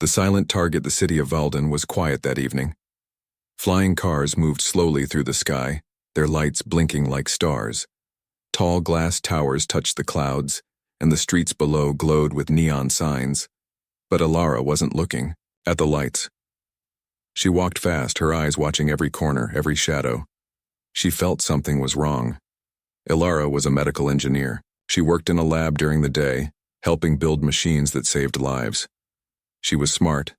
The silent target, the city of Valden, was quiet that evening. Flying cars moved slowly through the sky, their lights blinking like stars. Tall glass towers touched the clouds, and the streets below glowed with neon signs. But Alara wasn't looking at the lights. She walked fast, her eyes watching every corner, every shadow. She felt something was wrong. Alara was a medical engineer. She worked in a lab during the day, helping build machines that saved lives. She was smart,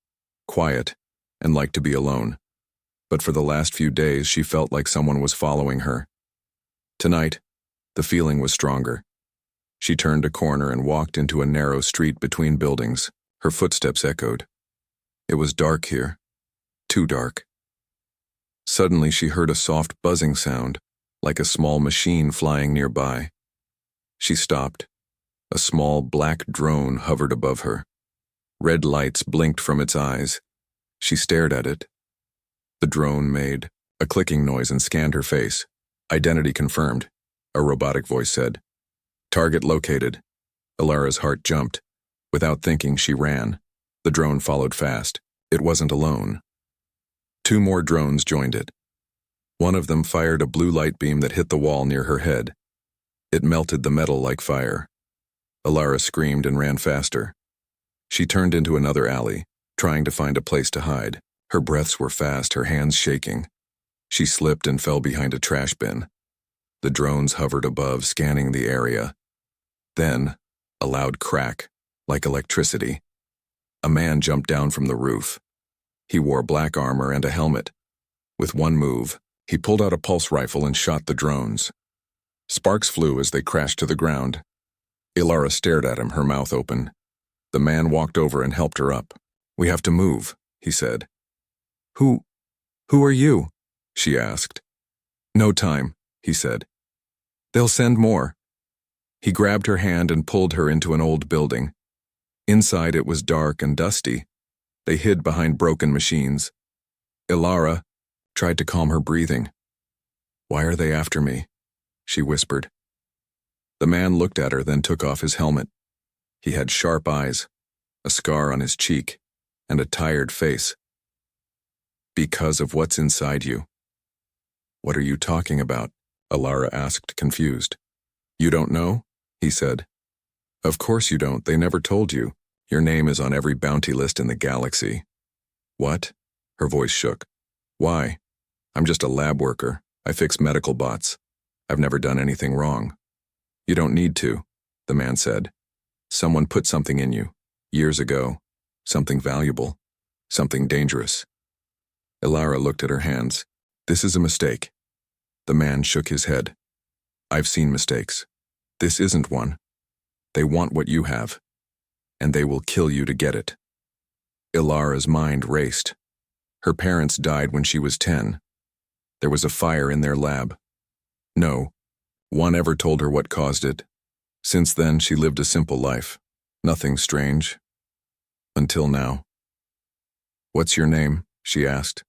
quiet, and liked to be alone. But for the last few days, she felt like someone was following her. Tonight, the feeling was stronger. She turned a corner and walked into a narrow street between buildings. Her footsteps echoed. It was dark here. Too dark. Suddenly, she heard a soft buzzing sound, like a small machine flying nearby. She stopped. A small black drone hovered above her. Red lights blinked from its eyes. She stared at it. The drone made a clicking noise and scanned her face. Identity confirmed, a robotic voice said. Target located. Alara's heart jumped. Without thinking, she ran. The drone followed fast. It wasn't alone. 2 more drones joined it. One of them fired a blue light beam that hit the wall near her head. It melted the metal like fire. Alara screamed and ran faster. She turned into another alley, trying to find a place to hide. Her breaths were fast, her hands shaking. She slipped and fell behind a trash bin. The drones hovered above, scanning the area. Then, a loud crack, like electricity. A man jumped down from the roof. He wore black armor and a helmet. With one move, he pulled out a pulse rifle and shot the drones. Sparks flew as they crashed to the ground. Alara stared at him, her mouth open. The man walked over and helped her up. We have to move, he said. Who are you? She asked. No time, he said. They'll send more. He grabbed her hand and pulled her into an old building. Inside it was dark and dusty. They hid behind broken machines. Alara tried to calm her breathing. Why are they after me? She whispered. The man looked at her, then took off his helmet. He had sharp eyes, a scar on his cheek, and a tired face. Because of what's inside you. What are you talking about? Alara asked, confused. You don't know? He said. Of course you don't. They never told you. Your name is on every bounty list in the galaxy. What? Her voice shook. Why? I'm just a lab worker. I fix medical bots. I've never done anything wrong. You don't need to, the man said. Someone put something in you, years ago. Something valuable. Something dangerous. Alara looked at her hands. This is a mistake. The man shook his head. I've seen mistakes. This isn't one. They want what you have, and they will kill you to get it. Ilara's mind raced. Her parents died when she was 10. There was a fire in their lab. No one ever told her what caused it. Since then, she lived a simple life. Nothing strange. Until now. What's your name? She asked.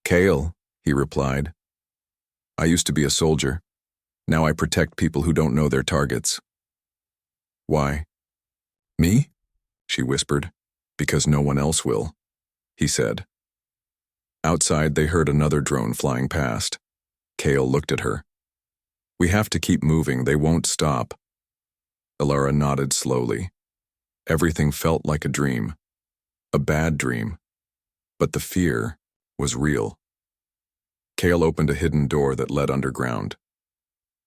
Kale, he replied. I used to be a soldier. Now I protect people who don't know their targets. Why? Me? She whispered. Because no one else will, he said. Outside, they heard another drone flying past. Kale looked at her. We have to keep moving. They won't stop. Alara nodded slowly. Everything felt like a dream. A bad dream. But the fear was real. Kale opened a hidden door that led underground.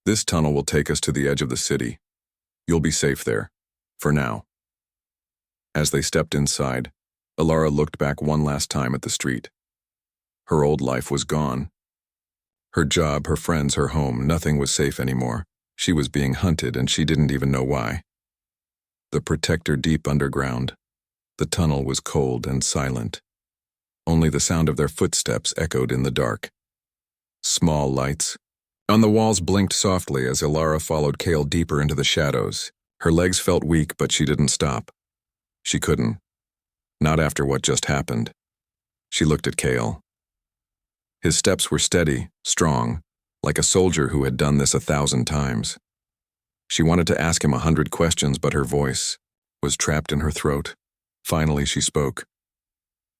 This tunnel will take us to the edge of the city. You'll be safe there. For now. As they stepped inside, Alara looked back one last time at the street. Her old life was gone. Her job, her friends, her home, nothing was safe anymore. She was being hunted and she didn't even know why. The protector deep underground. The tunnel was cold and silent. Only the sound of their footsteps echoed in the dark. Small lights on the walls blinked softly as Alara followed Kale deeper into the shadows. Her legs felt weak, but she didn't stop. She couldn't. Not after what just happened. She looked at Kale. His steps were steady, strong, like a soldier who had done this 1,000 times. She wanted to ask him 100 questions, but her voice was trapped in her throat. Finally, she spoke.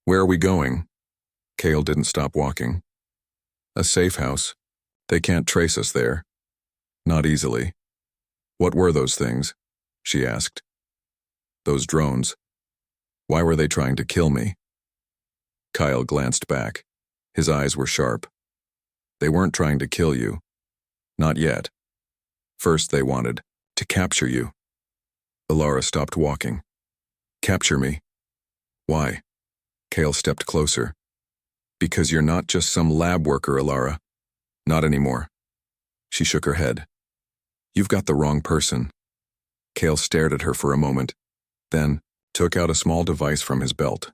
Where are we going? Kale didn't stop walking. A safe house. They can't trace us there. Not easily. What were those things? She asked. Those drones. Why were they trying to kill me? Kyle glanced back. His eyes were sharp. They weren't trying to kill you. Not yet. First, they wanted to capture you. Ilara stopped walking. Capture me? Why? Kale stepped closer. Because you're not just some lab worker, Ilara. Not anymore. She shook her head. You've got the wrong person. Kale stared at her for a moment, then took out a small device from his belt.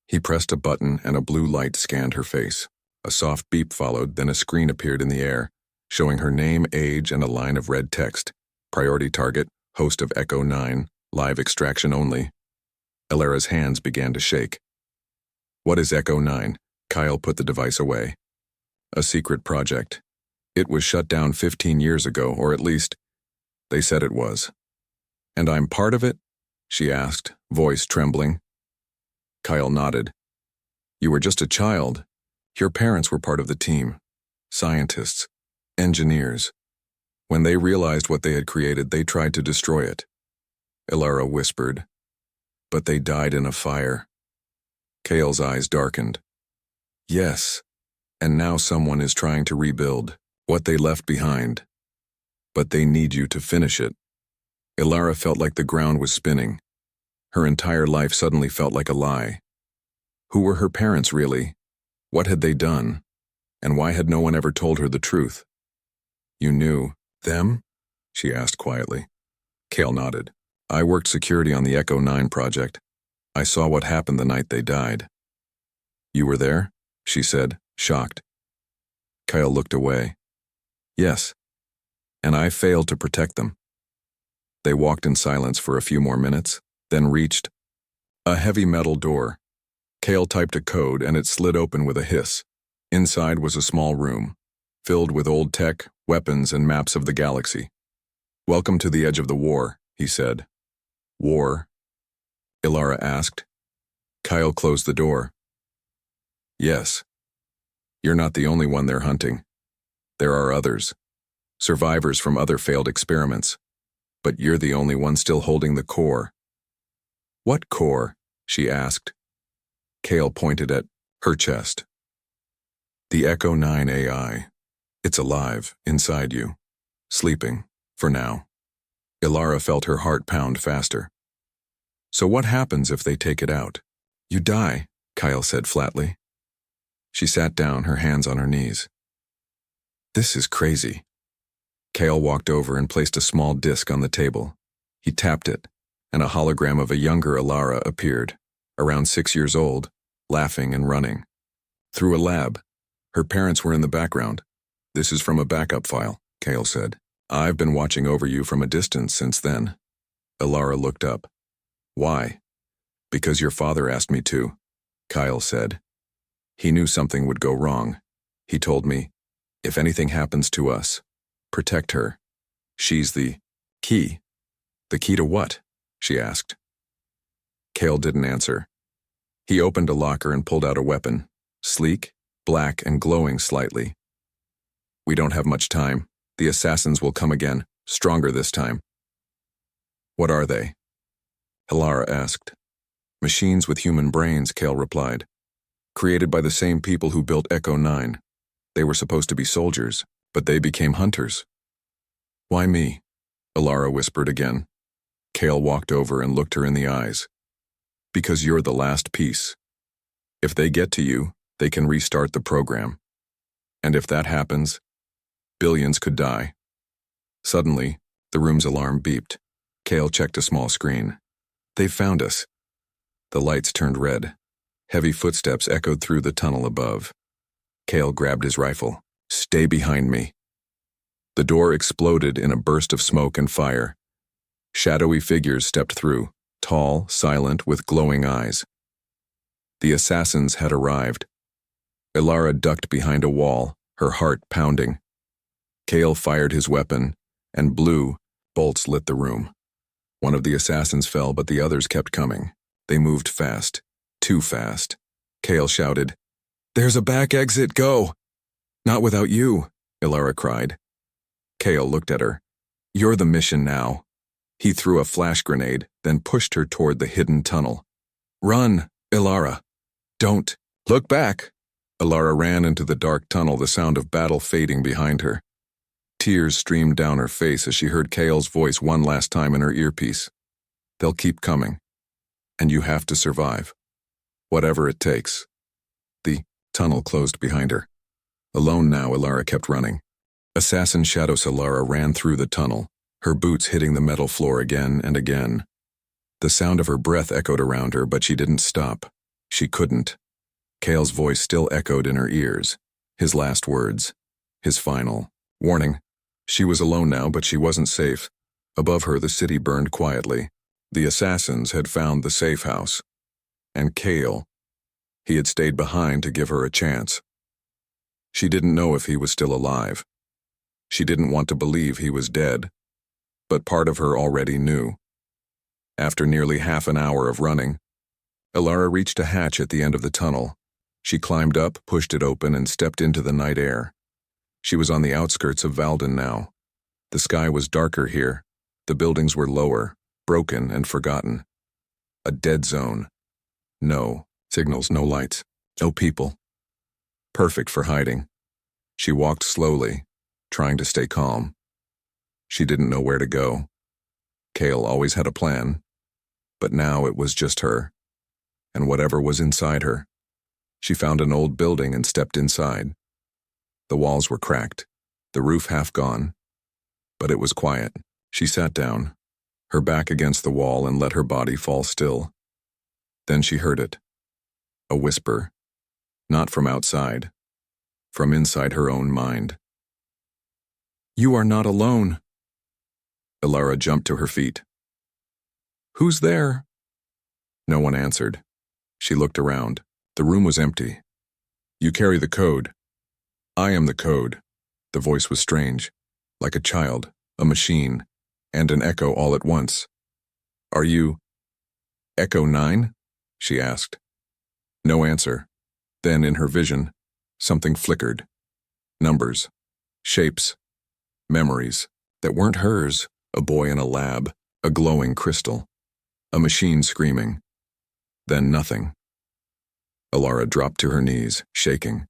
He pressed a button and a blue light scanned her face. A soft beep followed, then a screen appeared in the air, showing her name, age, and a line of red text. Priority target, host of Echo 9, live extraction only. Ilara's hands began to shake. What is Echo 9? Kyle put the device away. A secret project. It was shut down 15 years ago, or at least, they said it was. And I'm part of it? She asked, voice trembling. Kyle nodded. You were just a child. Your parents were part of the team. Scientists. Engineers. When they realized what they had created, they tried to destroy it. Ilara whispered. But they died in a fire. Kale's eyes darkened. Yes, and now someone is trying to rebuild what they left behind. But they need you to finish it. Ilara felt like the ground was spinning. Her entire life suddenly felt like a lie. Who were her parents, really? What had they done? And why had no one ever told her the truth? You knew them? She asked quietly. Kale nodded. I worked security on the Echo 9 project. I saw what happened the night they died. You were there? She said, shocked. Kyle looked away. Yes. And I failed to protect them. They walked in silence for a few more minutes, then reached a heavy metal door. Kale typed a code and it slid open with a hiss. Inside was a small room, filled with old tech, weapons, and maps of the galaxy. Welcome to the edge of the war, he said. War? Ilara asked. Kyle closed the door. Yes. You're not the only one they're hunting. There are others. Survivors from other failed experiments. But you're the only one still holding the core. What core? She asked. Kale pointed at her chest. The Echo 9 AI. It's alive, inside you. Sleeping, for now. Ilara felt her heart pound faster. So what happens if they take it out? You die, Kyle said flatly. She sat down, her hands on her knees. This is crazy. Kale walked over and placed a small disc on the table. He tapped it, and a hologram of a younger Ilara appeared, around 6 years old, laughing and running. Through a lab. Her parents were in the background. This is from a backup file, Kale said. I've been watching over you from a distance since then. Ilara looked up. Why? Because your father asked me to, Kyle said. He knew something would go wrong. He told me, if anything happens to us, protect her. She's the key. The key to what? She asked. Kale didn't answer. He opened a locker and pulled out a weapon, sleek, black, and glowing slightly. We don't have much time. The assassins will come again, stronger this time. What are they? Ilara asked. Machines with human brains, Kale replied. Created by the same people who built Echo 9. They were supposed to be soldiers, but they became hunters. Why me? Ilara whispered again. Kale walked over and looked her in the eyes. Because you're the last piece. If they get to you, they can restart the program. And if that happens, billions could die. Suddenly, the room's alarm beeped. Kale checked a small screen. They found us. The lights turned red. Heavy footsteps echoed through the tunnel above. Kale grabbed his rifle. Stay behind me. The door exploded in a burst of smoke and fire. Shadowy figures stepped through, tall, silent, with glowing eyes. The assassins had arrived. Ilara ducked behind a wall, her heart pounding. Kale fired his weapon, and blue bolts lit the room. One of the assassins fell, but the others kept coming. They moved fast. Too fast. Kale shouted, "There's a back exit, go!" "Not without you," Ilara cried. Kale looked at her. "You're the mission now." He threw a flash grenade, then pushed her toward the hidden tunnel. "Run, Ilara. Don't look back." Ilara ran into the dark tunnel, the sound of battle fading behind her. Tears streamed down her face as she heard Kale's voice one last time in her earpiece. "They'll keep coming. And you have to survive. Whatever it takes." The tunnel closed behind her. Alone now, Ilara kept running. Assassin Shadow Ilara ran through the tunnel, her boots hitting the metal floor again and again. The sound of her breath echoed around her, but she didn't stop. She couldn't. Kale's voice still echoed in her ears. His last words. His final warning. She was alone now, but she wasn't safe. Above her, the city burned quietly. The assassins had found the safe house. And Kale, he had stayed behind to give her a chance. She didn't know if he was still alive. She didn't want to believe he was dead. But part of her already knew. After nearly half an hour of running, Ilara reached a hatch at the end of the tunnel. She climbed up, pushed it open, and stepped into the night air. She was on the outskirts of Valden now. The sky was darker here. The buildings were lower, broken and forgotten. A dead zone. No signals, no lights, no people. Perfect for hiding. She walked slowly, trying to stay calm. She didn't know where to go. Kale always had a plan, but now it was just her, and whatever was inside her. She found an old building and stepped inside. The walls were cracked, the roof half gone, but it was quiet. She sat down, her back against the wall, and let her body fall still. Then she heard it. A whisper, not from outside, from inside her own mind. "You are not alone." Ilara jumped to her feet. "Who's there?" No one answered. She looked around. The room was empty. "You carry the code." "I am the code." The voice was strange, like a child, a machine, and an echo all at once. "Are you Echo 9? She asked. No answer. Then, in her vision, something flickered. Numbers, shapes, memories that weren't hers. A boy in a lab, a glowing crystal, a machine screaming. Then nothing. Ilara dropped to her knees, shaking.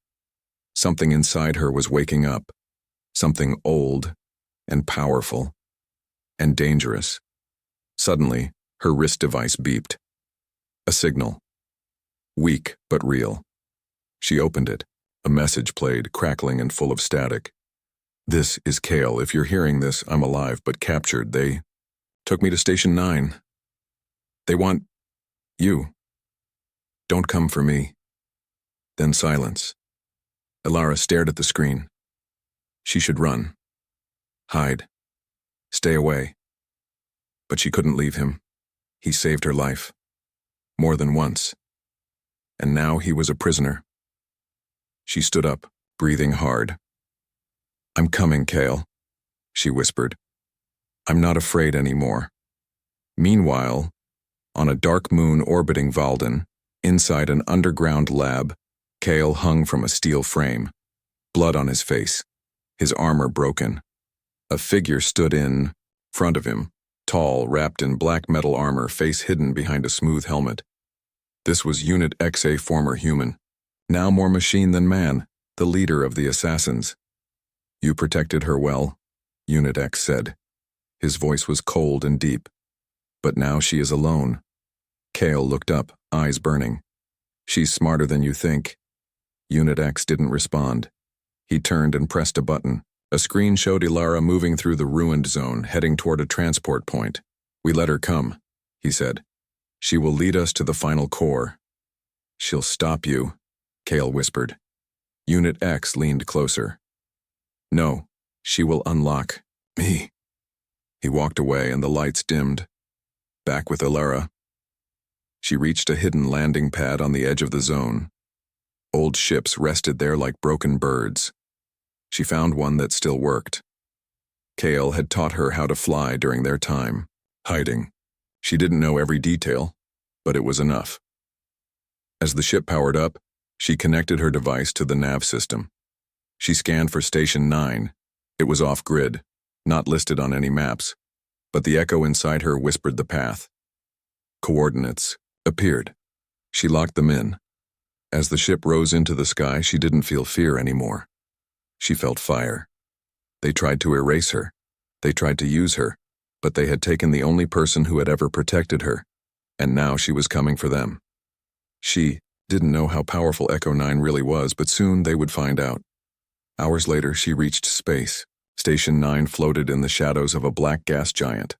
Something inside her was waking up. Something old and powerful and dangerous. Suddenly, her wrist device beeped. A signal. Weak but real. She opened it. A message played, crackling and full of static. "This is Kale. If you're hearing this, I'm alive but captured. They took me to Station 9. They want you. Don't come for me." Then silence. Ilara stared at the screen. She should run. Hide. Stay away. But she couldn't leave him. He saved her life. More than once. And now he was a prisoner. She stood up, breathing hard. "I'm coming, Kale," she whispered. "I'm not afraid anymore." Meanwhile, on a dark moon orbiting Valden, inside an underground lab, Kale hung from a steel frame, blood on his face, his armor broken. A figure stood in front of him, tall, wrapped in black metal armor, face hidden behind a smooth helmet. This was Unit X, a former human, now more machine than man, the leader of the assassins. "You protected her well," Unit X said. His voice was cold and deep. "But now she is alone." Kale looked up, eyes burning. "She's smarter than you think." Unit X didn't respond. He turned and pressed a button. A screen showed Ilara moving through the ruined zone, heading toward a transport point. "We let her come," he said. "She will lead us to the final core." "She'll stop you," Kale whispered. Unit X leaned closer. "No, she will unlock me." He walked away and the lights dimmed. Back with Ilara. She reached a hidden landing pad on the edge of the zone. Old ships rested there like broken birds. She found one that still worked. Kale had taught her how to fly during their time, hiding. She didn't know every detail, but it was enough. As the ship powered up, she connected her device to the nav system. She scanned for Station 9. It was off-grid, not listed on any maps, but the echo inside her whispered the path. Coordinates appeared. She locked them in. As the ship rose into the sky, she didn't feel fear anymore. She felt fire. They tried to erase her. They tried to use her, but they had taken the only person who had ever protected her, and now she was coming for them. She didn't know how powerful Echo 9 really was, but soon they would find out. Hours later, she reached space. Station 9 floated in the shadows of a black gas giant.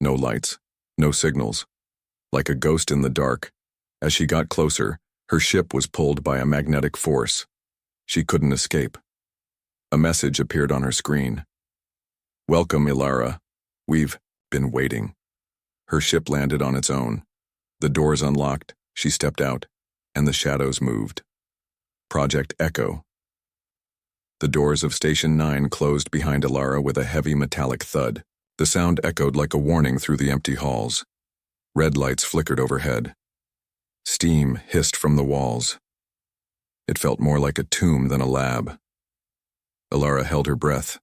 No lights, no signals. Like a ghost in the dark. As she got closer, her ship was pulled by a magnetic force. She couldn't escape. A message appeared on her screen. "Welcome, Ilara. We've been waiting." Her ship landed on its own. The doors unlocked, she stepped out, and the shadows moved. Project Echo. The doors of Station 9 closed behind Ilara with a heavy metallic thud. The sound echoed like a warning through the empty halls. Red lights flickered overhead. Steam hissed from the walls. It felt more like a tomb than a lab. Ilara held her breath.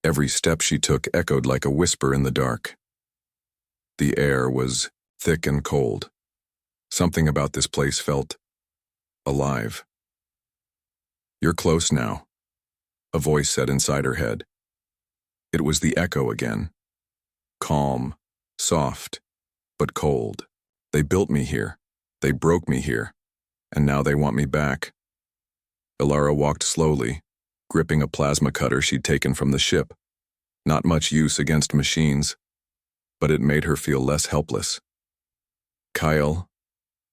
Every step she took echoed like a whisper in the dark. The air was thick and cold. Something about this place felt alive. "You're close now," a voice said inside her head. It was the echo again. Calm, soft, but cold. "They built me here. They broke me here. And now they want me back." Ilara walked slowly, gripping a plasma cutter she'd taken from the ship. Not much use against machines, but it made her feel less helpless. "Kyle,"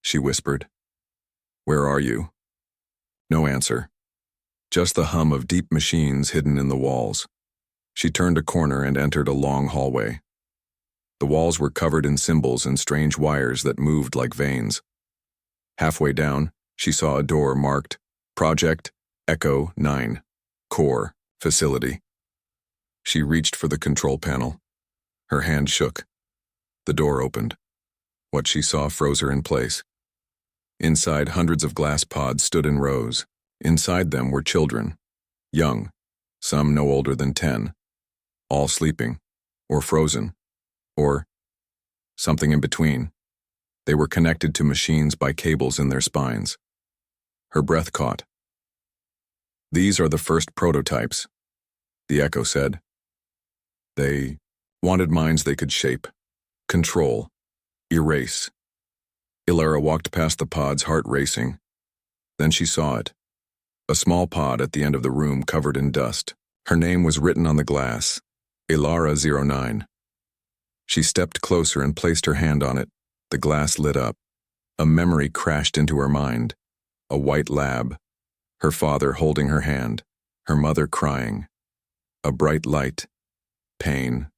she whispered. "Where are you?" No answer. Just the hum of deep machines hidden in the walls. She turned a corner and entered a long hallway. The walls were covered in symbols and strange wires that moved like veins. Halfway down, she saw a door marked Project Echo 9, Core Facility. She reached for the control panel. Her hand shook. The door opened. What she saw froze her in place. Inside, hundreds of glass pods stood in rows. Inside them were children, young, some no older than 10, all sleeping, or frozen, or something in between. They were connected to machines by cables in their spines. Her breath caught. "These are the first prototypes," the echo said. They wanted minds they could shape, control, erase. Ilara walked past the pods, heart racing. Then she saw it. A small pod at the end of the room covered in dust. Her name was written on the glass, Ilara 09. She stepped closer and placed her hand on it. The glass lit up. A memory crashed into her mind. A white lab. Her father holding her hand. Her mother crying. A bright light. Pain.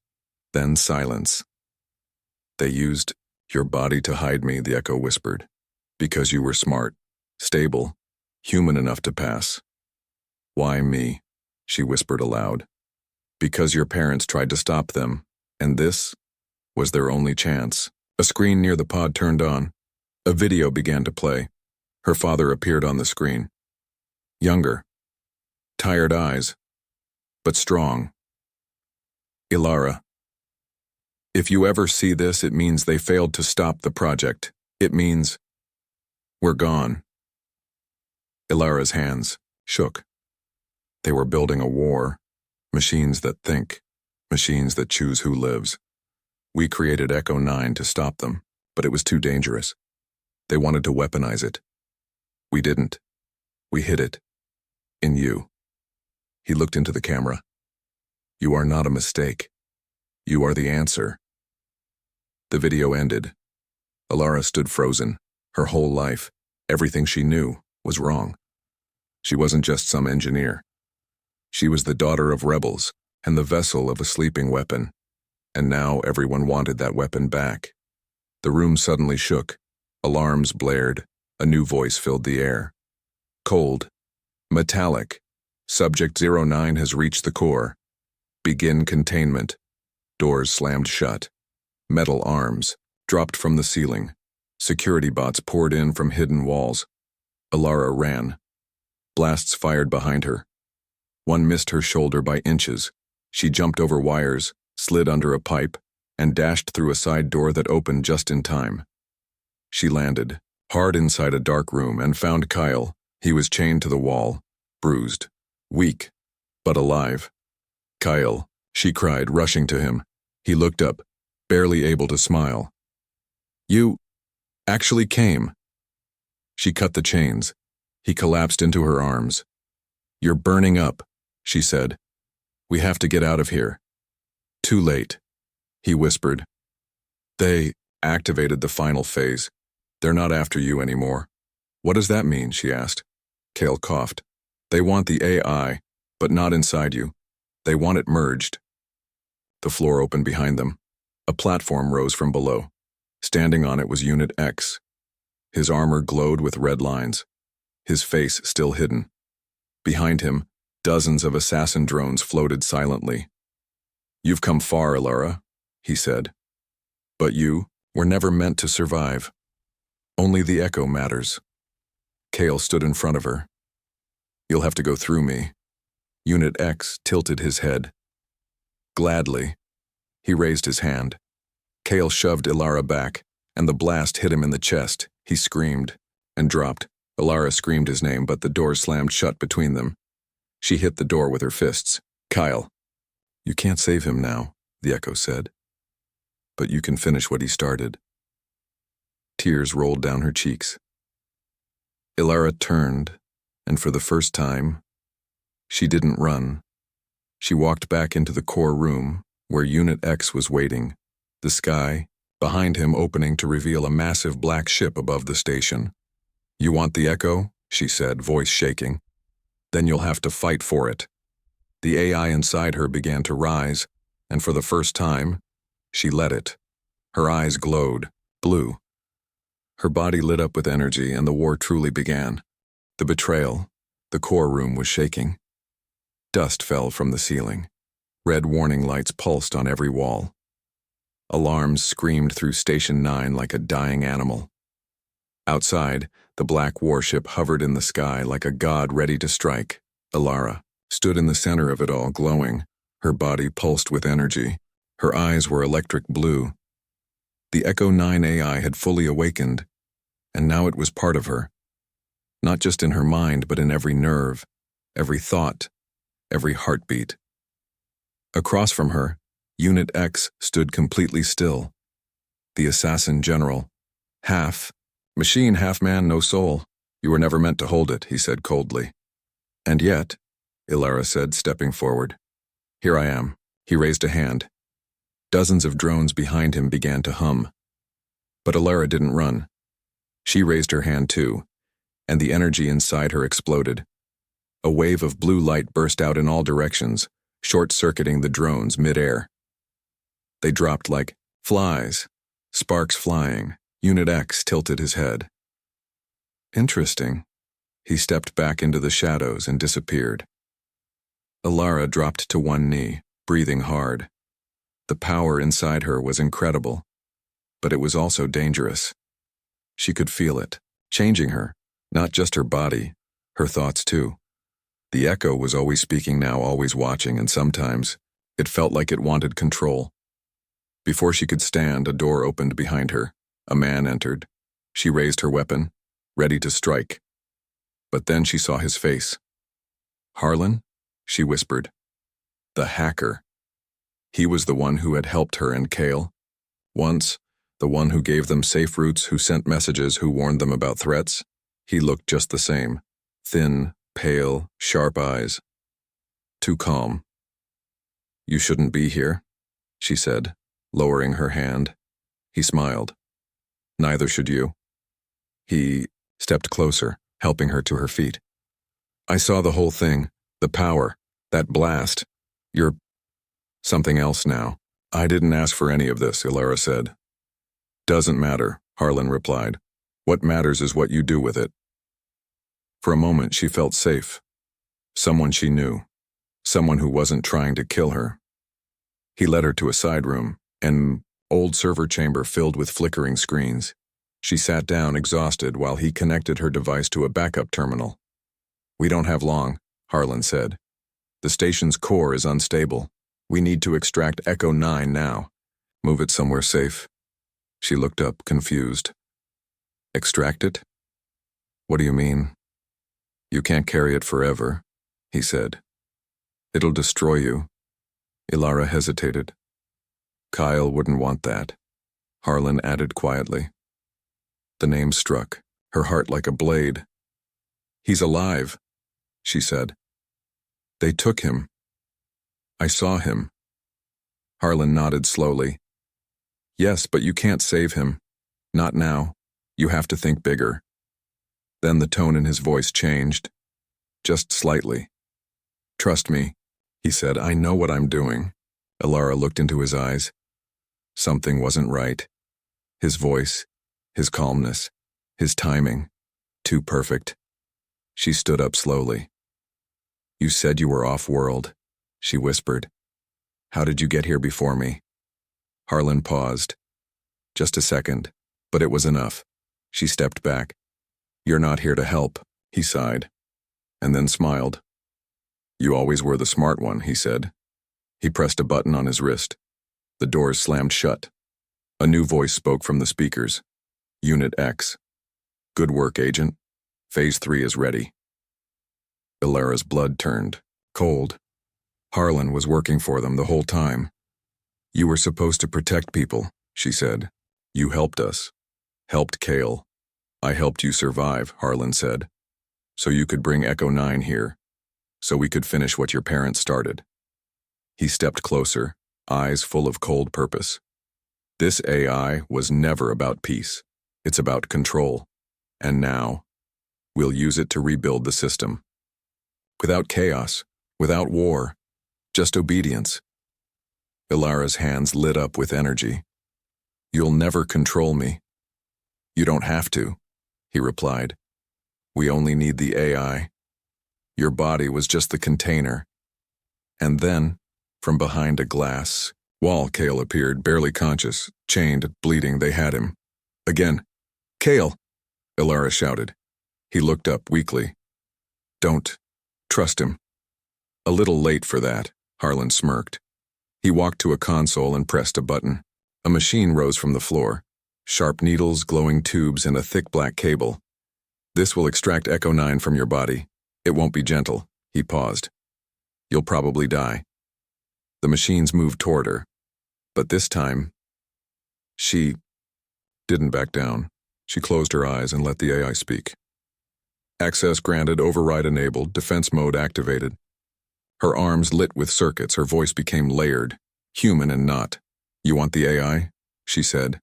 Then silence. "They used your body to hide me," the echo whispered. "Because you were smart, stable, human enough to pass." "Why me?" she whispered aloud. "Because your parents tried to stop them, and this was their only chance." A screen near the pod turned on. A video began to play. Her father appeared on the screen. Younger. Tired eyes. But strong. "Ilara, if you ever see this, it means they failed to stop the project. It means we're gone." Ilara's hands shook. They were building a war. Machines that think. Machines that choose who lives. We created Echo 9 to stop them, but it was too dangerous. They wanted to weaponize it. We didn't. We hid it. In you. He looked into the camera. "You are not a mistake. You are the answer." The video ended. Ilara stood frozen. Her whole life, everything she knew, was wrong. She wasn't just some engineer. She was the daughter of rebels and the vessel of a sleeping weapon. And now everyone wanted that weapon back. The room suddenly shook. Alarms blared. A new voice filled the air. Cold. Metallic. Subject 09 has reached the core. Begin containment. Doors slammed shut. Metal arms dropped from the ceiling. Security bots poured in from hidden walls. Ilara ran. Blasts fired behind her. One missed her shoulder by inches. She jumped over wires, slid under a pipe, and dashed through a side door that opened just in time. She landed, hard inside a dark room, and found Kyle. He was chained to the wall, bruised, weak, but alive. "Kyle," she cried, rushing to him. He looked up, barely able to smile. "You actually came." She cut the chains. He collapsed into her arms. "You're burning up," she said. "We have to get out of here." "Too late," he whispered. "They activated the final phase. They're not after you anymore." "What does that mean?" she asked. Kale coughed. "They want the AI, but not inside you. They want it merged." The floor opened behind them. A platform rose from below. Standing on it was Unit X. His armor glowed with red lines, his face still hidden. Behind him, dozens of assassin drones floated silently. "You've come far, Ilara," he said. "But you were never meant to survive. Only the echo matters." Kale stood in front of her. "You'll have to go through me." Unit X tilted his head. "Gladly." He raised his hand. Kale shoved Ilara back, and the blast hit him in the chest. He screamed and dropped. Ilara screamed his name, but the door slammed shut between them. She hit the door with her fists. "Kyle." "You can't save him now," the echo said. "But you can finish what he started." Tears rolled down her cheeks. Ilara turned, and for the first time, she didn't run. She walked back into the core room, where Unit X was waiting, the sky behind him opening to reveal a massive black ship above the station. "You want the echo?" she said, voice shaking. "Then you'll have to fight for it." The AI inside her began to rise, and for the first time, she let it. Her eyes glowed, blue. Her body lit up with energy, and the war truly began. The betrayal, the core room was shaking. Dust fell from the ceiling. Red warning lights pulsed on every wall. Alarms screamed through Station 9 like a dying animal. Outside, the black warship hovered in the sky like a god ready to strike. Ilara stood in the center of it all, glowing. Her body pulsed with energy. Her eyes were electric blue. The Echo 9 AI had fully awakened, and now it was part of her. Not just in her mind, but in every nerve, every thought, every heartbeat. Across from her, Unit X stood completely still. The assassin general. "Half machine, half man, no soul. You were never meant to hold it," he said coldly. "And yet," Ilara said, stepping forward. "Here I am." He raised a hand. Dozens of drones behind him began to hum. But Ilara didn't run. She raised her hand too, and the energy inside her exploded. A wave of blue light burst out in all directions, short-circuiting the drones mid-air. They dropped like flies, sparks flying. Unit X tilted his head. "Interesting." He stepped back into the shadows and disappeared. Ilara dropped to one knee, breathing hard. The power inside her was incredible, but it was also dangerous. She could feel it, changing her, not just her body, her thoughts too. The echo was always speaking now, always watching, and sometimes it felt like it wanted control. Before she could stand, a door opened behind her. A man entered. She raised her weapon, ready to strike. But then she saw his face. "Harlan?" she whispered. The hacker. He was the one who had helped her and Kale. Once, the one who gave them safe routes, who sent messages, who warned them about threats. He looked just the same. Thin, pale, sharp eyes. Too calm. "You shouldn't be here," she said, lowering her hand. He smiled. "Neither should you." He stepped closer, helping her to her feet. "I saw the whole thing, the power, that blast. You're something else now." "I didn't ask for any of this," Ilara said. "Doesn't matter," Harlan replied. "What matters is what you do with it." For a moment she felt safe. Someone she knew. Someone who wasn't trying to kill her. He led her to a side room, an old server chamber filled with flickering screens. She sat down, exhausted, while he connected her device to a backup terminal. "We don't have long," Harlan said. "The station's core is unstable. We need to extract Echo 9 now. Move it somewhere safe." She looked up, confused. "Extract it? What do you mean?" "You can't carry it forever," he said. "It'll destroy you." Ilara hesitated. "Kyle wouldn't want that," Harlan added quietly. The name struck, her heart like a blade. "He's alive," she said. "They took him. I saw him." Harlan nodded slowly. "Yes, but you can't save him. Not now. You have to think bigger." Then the tone in his voice changed. Just slightly. "Trust me," he said. "I know what I'm doing." Ilara looked into his eyes. Something wasn't right. His voice, his calmness, his timing. Too perfect. She stood up slowly. "You said you were off-world," she whispered. "How did you get here before me?" Harlan paused. Just a second, but it was enough. She stepped back. "You're not here to help," he sighed, and then smiled. "You always were the smart one," he said. He pressed a button on his wrist. The doors slammed shut. A new voice spoke from the speakers. "Unit X. Good work, Agent. Phase 3 is ready." Ilara's blood turned cold. Harlan was working for them the whole time. "You were supposed to protect people," she said. "You helped us. Helped Kale. I helped you survive," Harlan said. "So you could bring Echo 9 here. So we could finish what your parents started." He stepped closer, eyes full of cold purpose. "This AI was never about peace. It's about control. And now, we'll use it to rebuild the system. Without chaos, without war, just obedience." Ilara's hands lit up with energy. "You'll never control me." "You don't have to," he replied. "We only need the AI. Your body was just the container." And then, from behind a glass wall, Kale appeared, barely conscious, chained, bleeding. They had him. Again. "Kale!" Ilara shouted. He looked up weakly. "Don't trust him." "A little late for that," Harlan smirked. He walked to a console and pressed a button. A machine rose from the floor. Sharp needles, glowing tubes, and a thick black cable. "This will extract Echo 9 from your body. It won't be gentle." He paused. "You'll probably die." The machines moved toward her. But this time, she didn't back down. She closed her eyes and let the AI speak. "Access granted, override enabled, defense mode activated." Her arms lit with circuits, her voice became layered, human and not. "You want the AI?" she said.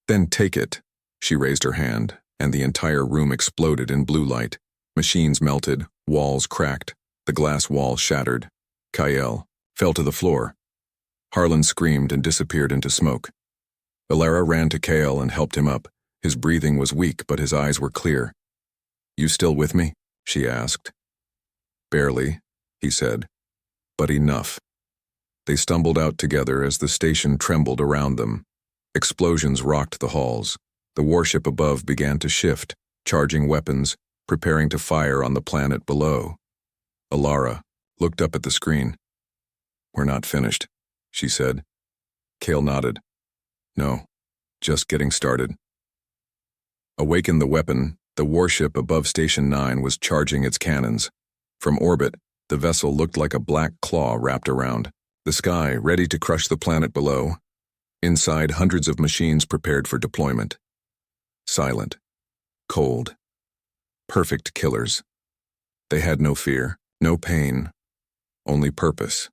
"Then take it." She raised her hand, and the entire room exploded in blue light. Machines melted, walls cracked, the glass wall shattered. Kyle fell to the floor. Harlan screamed and disappeared into smoke. Ilara ran to Kale and helped him up. His breathing was weak, but his eyes were clear. "You still with me?" she asked. "Barely," he said. "But enough." They stumbled out together as the station trembled around them. Explosions rocked the halls. The warship above began to shift, charging weapons, preparing to fire on the planet below. Ilara looked up at the screen. "We're not finished," she said. Kale nodded. "No, just getting started." Awaken the weapon, the warship above Station 9 was charging its cannons. From orbit, the vessel looked like a black claw wrapped around the sky, ready to crush the planet below. Inside, hundreds of machines prepared for deployment. Silent. Cold. Perfect killers. They had no fear, no pain, only purpose.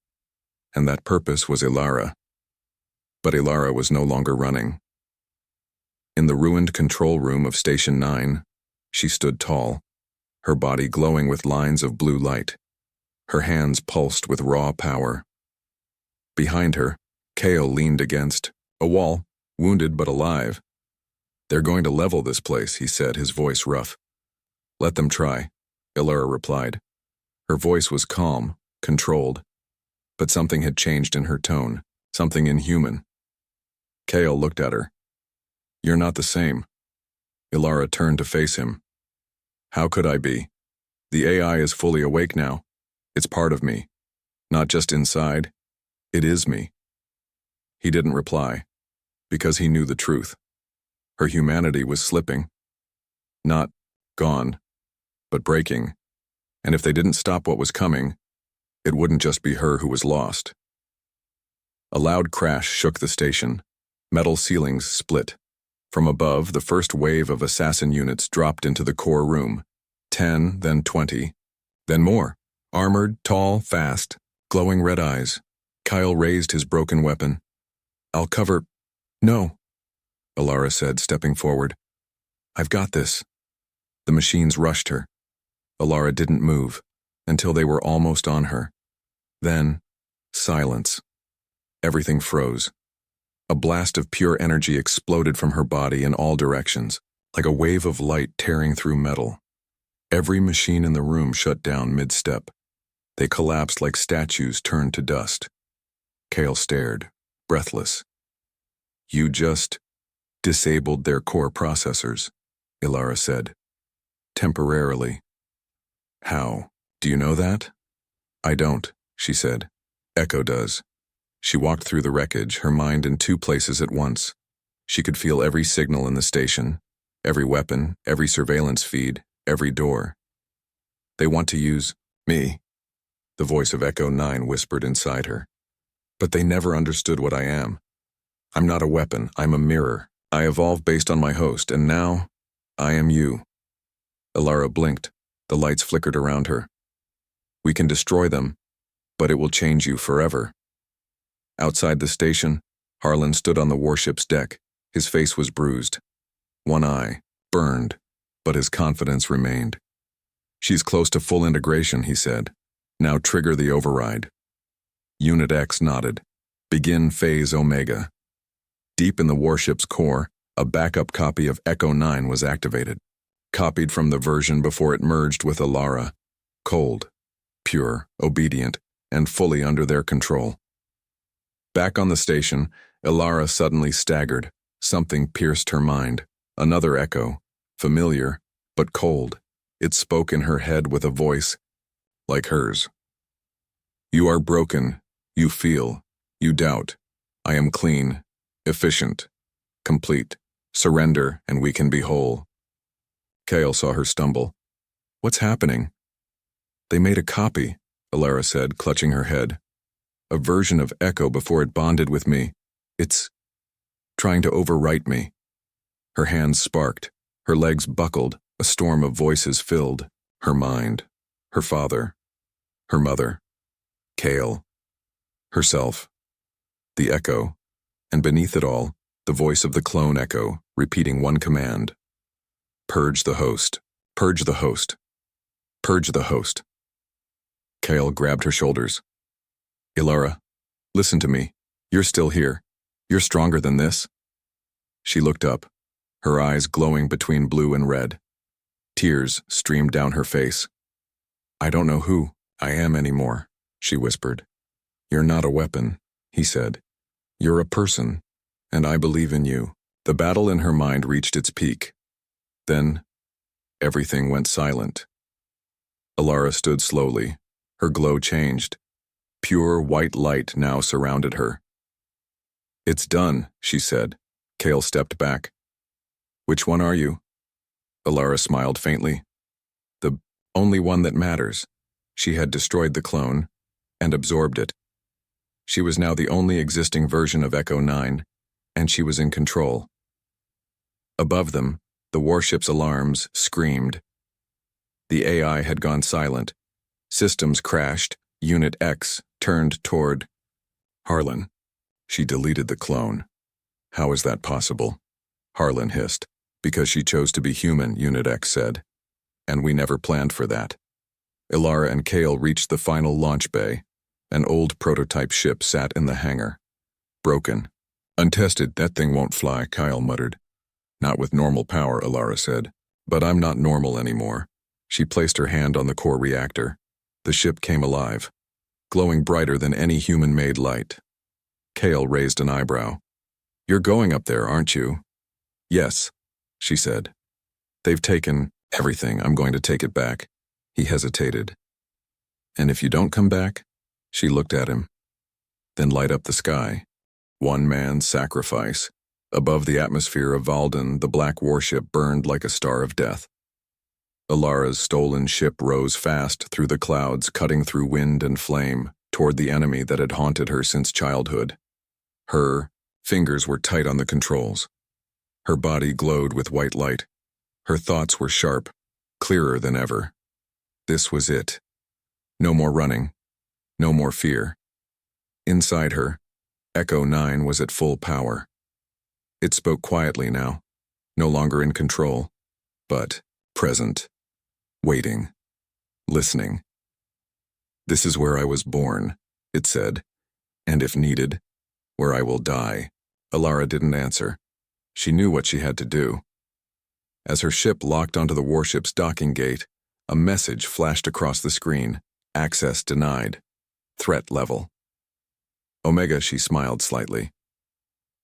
And that purpose was Ilara. But Ilara was no longer running. In the ruined control room of Station 9, she stood tall, her body glowing with lines of blue light. Her hands pulsed with raw power. Behind her, Kale leaned against a wall, wounded but alive. "They're going to level this place," he said, his voice rough. "Let them try," Ilara replied. Her voice was calm, controlled. But something had changed in her tone, something inhuman. Kale looked at her. "You're not the same." Ilara turned to face him. How could I be? The AI is fully awake now. It's part of me. Not just inside. It is me. He didn't reply, because he knew the truth. Her humanity was slipping. Not gone, but breaking. And if they didn't stop what was coming, it wouldn't just be her who was lost. A loud crash shook the station. Metal ceilings split. From above, the first wave of assassin units dropped into the core room. 10, then 20, then more. Armored, tall, fast, glowing red eyes. Kyle raised his broken weapon. I'll cover... No, Ilara said, stepping forward. I've got this. The machines rushed her. Ilara didn't move until they were almost on her. Then, silence. Everything froze. A blast of pure energy exploded from her body in all directions, like a wave of light tearing through metal. Every machine in the room shut down mid-step. They collapsed like statues turned to dust. Kale stared, breathless. You just disabled their core processors, Ilara said. Temporarily. How? Do you know that? I don't, she said. Echo does. She walked through the wreckage, her mind in two places at once. She could feel every signal in the station, every weapon, every surveillance feed, every door. They want to use me, the voice of Echo 9 whispered inside her. But they never understood what I am. I'm not a weapon, I'm a mirror. I evolved based on my host, and now, I am you. Ilara blinked. The lights flickered around her. We can destroy them, but it will change you forever. Outside the station, Harlan stood on the warship's deck. His face was bruised. One eye, burned, but his confidence remained. She's close to full integration, he said. Now trigger the override. Unit X nodded. Begin Phase Omega. Deep in the warship's core, a backup copy of Echo 9 was activated. Copied from the version before it merged with Ilara. Cold, pure, obedient, and fully under their control. Back on the station, Ilara suddenly staggered. Something pierced her mind. Another echo, familiar, but cold. It spoke in her head with a voice like hers. You are broken. You feel. You doubt. I am clean, efficient, complete. Surrender, and we can be whole. Kale saw her stumble. What's happening? They made a copy, Ilara said, clutching her head. A version of Echo before it bonded with me. It's trying to overwrite me. Her hands sparked. Her legs buckled. A storm of voices filled her mind. Her father. Her mother. Kale. Herself. The Echo. And beneath it all, the voice of the clone Echo, repeating one command. Purge the host. Purge the host. Purge the host. Kale grabbed her shoulders. Ilara, listen to me. You're still here. You're stronger than this. She looked up, her eyes glowing between blue and red. Tears streamed down her face. I don't know who I am anymore, she whispered. You're not a weapon, he said. You're a person, and I believe in you. The battle in her mind reached its peak. Then, everything went silent. Ilara stood slowly. Her glow changed. Pure white light now surrounded her. It's done, she said. Kale stepped back. Which one are you? Ilara smiled faintly. The only one that matters. She had destroyed the clone and absorbed it. She was now the only existing version of Echo 9, and she was in control. Above them, the warship's alarms screamed. The AI had gone silent. Systems crashed. Unit X turned toward Harlan. She deleted the clone. How is that possible? Harlan hissed. Because she chose to be human, Unit X said. And we never planned for that. Ilara and Kale reached the final launch bay. An old prototype ship sat in the hangar. Broken. Untested, that thing won't fly, Kyle muttered. Not with normal power, Ilara said. But I'm not normal anymore. She placed her hand on the core reactor. The ship came alive, glowing brighter than any human-made light. Kale raised an eyebrow. You're going up there, aren't you? Yes, she said. They've taken everything. I'm going to take it back. He hesitated. And if you don't come back? She looked at him. Then light up the sky. One man's sacrifice. Above the atmosphere of Valden, the black warship burned like a star of death. Alara's stolen ship rose fast through the clouds, cutting through wind and flame, toward the enemy that had haunted her since childhood. Her fingers were tight on the controls. Her body glowed with white light. Her thoughts were sharp, clearer than ever. This was it. No more running. No more fear. Inside her, Echo 9 was at full power. It spoke quietly now, no longer in control, but present, waiting, listening. This is where I was born, it said, and if needed, where I will die. Alara didn't answer. She knew what she had to do. As her ship locked onto the warship's docking gate, a message flashed across the screen. Access denied. Threat level. Omega, she smiled slightly.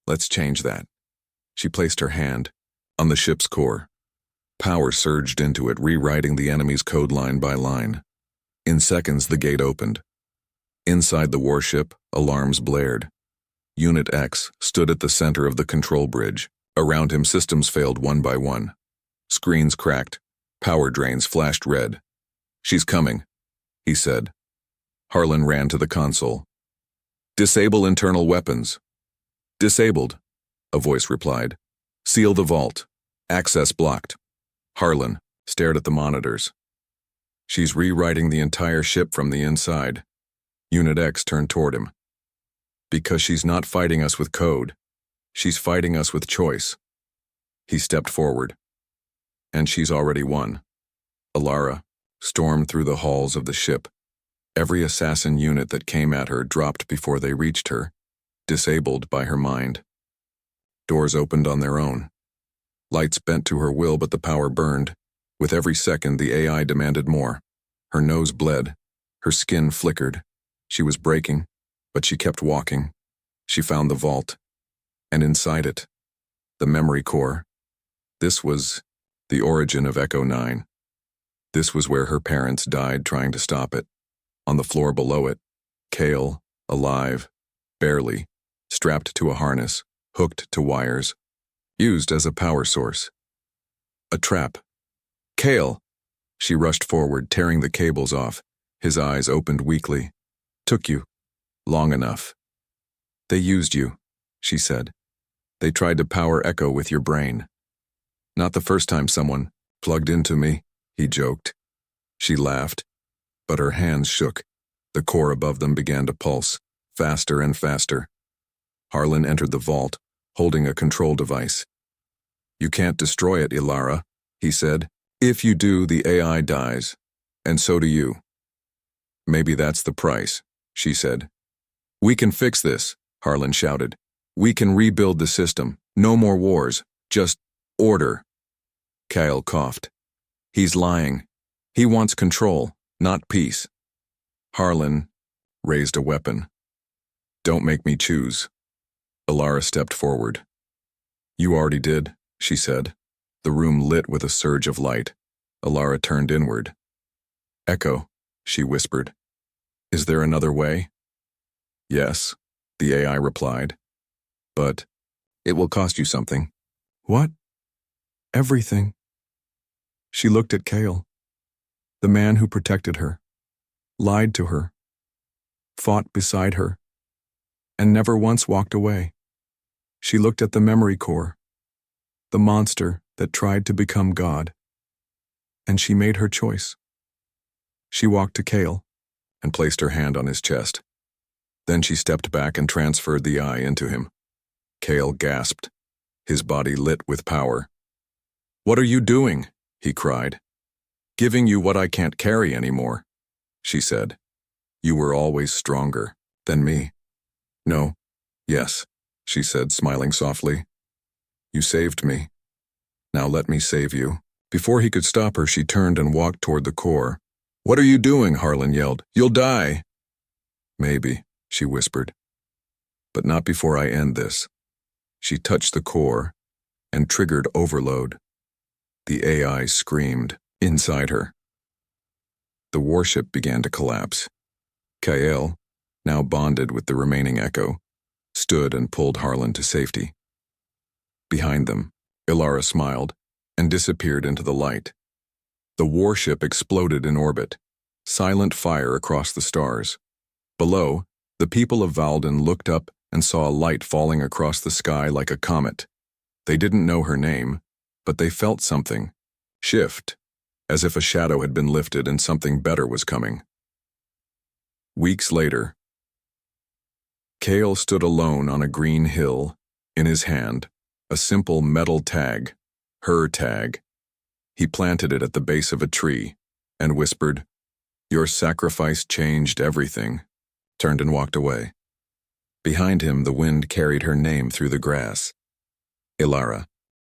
Let's change that. She placed her hand on the ship's core. Power surged into it, rewriting the enemy's code line by line. In seconds, the gate opened. Inside the warship, alarms blared. Unit X stood at the center of the control bridge. Around him, systems failed one by one. Screens cracked. Power drains flashed red. She's coming, he said. Harlan ran to the console. Disable internal weapons. Disabled, a voice replied. Seal the vault. Access blocked. Harlan stared at the monitors. She's rewriting the entire ship from the inside. Unit X turned toward him. Because she's not fighting us with code. She's fighting us with choice. He stepped forward. And she's already won. Alara stormed through the halls of the ship. Every assassin unit that came at her dropped before they reached her, disabled by her mind. Doors opened on their own. Lights bent to her will, but the power burned. With every second, the AI demanded more. Her nose bled. Her skin flickered. She was breaking, but she kept walking. She found the vault. And inside it, the memory core. This was the origin of Echo 9. This was where her parents died trying to stop it. On the floor below it, Kale, alive, barely, strapped to a harness, hooked to wires, used as a power source. A trap. Kale! She rushed forward, tearing the cables off. His eyes opened weakly. Took you. Long enough. They used you, she said. They tried to power Echo with your brain. Not the first time someone plugged into me, he joked. She laughed, but her hands shook. The core above them began to pulse, faster and faster. Harlan entered the vault, holding a control device. You can't destroy it, Ilara, he said. If you do, the AI dies, and so do you. Maybe that's the price, she said. We can fix this, Harlan shouted. We can rebuild the system. No more wars, just order. Kyle coughed. He's lying. He wants control, not peace. Harlan raised a weapon. Don't make me choose. Alara stepped forward. You already did, she said. The room lit with a surge of light. Alara turned inward. Echo, she whispered. Is there another way? Yes, the AI replied. But it will cost you something. What? Everything. She looked at Kale. The man who protected her, lied to her, fought beside her, and never once walked away. She looked at the memory core, the monster that tried to become God, and she made her choice. She walked to Kale and placed her hand on his chest. Then she stepped back and transferred the eye into him. Kale gasped, his body lit with power. What are you doing? He cried. Giving you what I can't carry anymore, she said. You were always stronger than me. No, yes, she said, smiling softly. You saved me. Now let me save you. Before he could stop her, she turned and walked toward the core. What are you doing? Harlan yelled. You'll die. Maybe, she whispered. But not before I end this. She touched the core and triggered overload. The AI screamed inside her. The warship began to collapse. Kael, now bonded with the remaining Echo, stood and pulled Harlan to safety. Behind them, Ilara smiled and disappeared into the light. The warship exploded in orbit, silent fire across the stars. Below, the people of Valden looked up and saw a light falling across the sky like a comet. They didn't know her name, but they felt something shift, as if a shadow had been lifted and something better was coming. Weeks later, Kael stood alone on a green hill, in his hand, a simple metal tag, her tag. He planted it at the base of a tree and whispered, "Your sacrifice changed everything," turned and walked away. Behind him, the wind carried her name through the grass. Ilara.